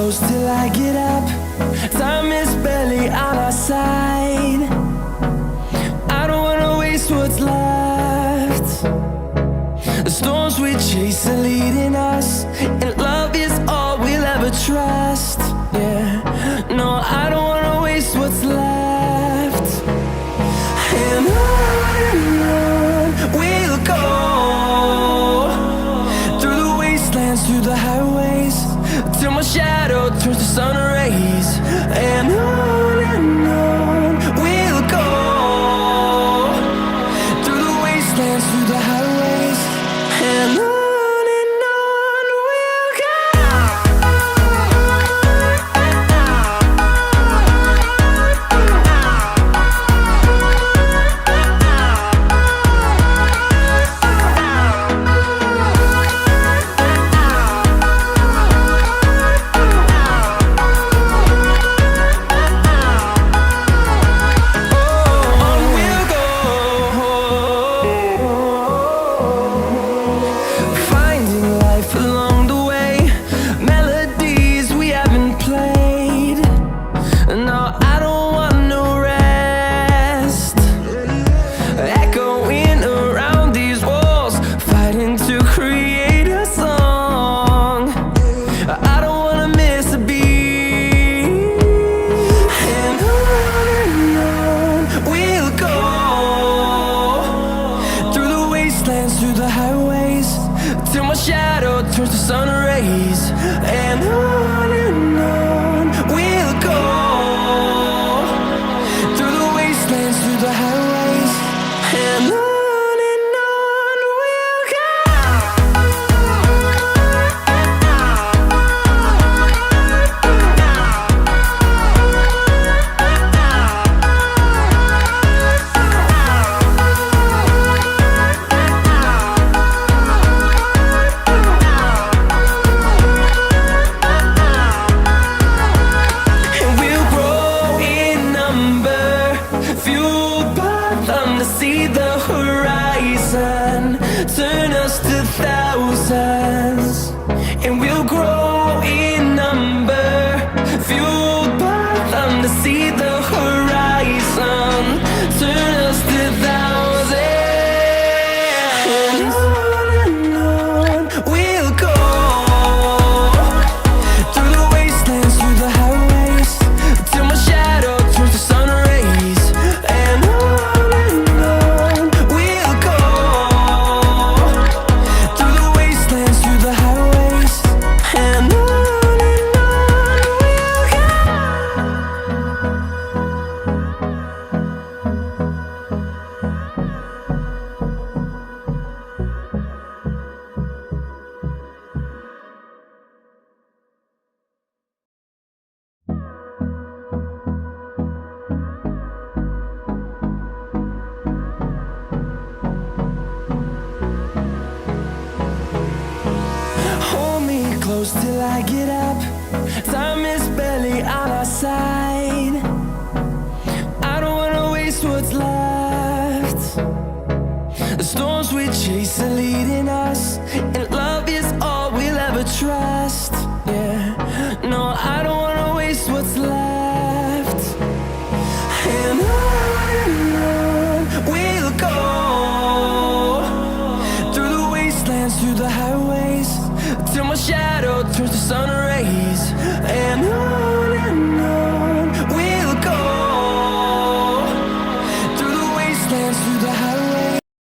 close till I get up. Time is barely on our side. I don't wanna waste what's left. The storms we chase are leading us, and love is all we'll ever trust. Yeah, no, I don't wanna waste what's left. And on we'll go, through the wastelands, through the highways, till my shadow turns to sun rays. And on we'll go, through the wastelands, through the highways, and on. Through the highways, till my shadow turns to sun rays. And on we'll go, through the wastelands, through the highways, and on we'll go. See the horizon turn us to thousands, and we'll grow in number, fueled by them. To see the horizon turn us to thousands, and on we'll go, through the wastelands, through the highways, till my shadow turns to sun rays. And close till I get up. Time is barely on our side. I don't wanna waste what's left. The storms we chase are leading us, and love is all we'll ever trust. Yeah, no, I don't wanna waste what's left. And on we'll go, through the wastelands, through the highways, till my shadow turns to sun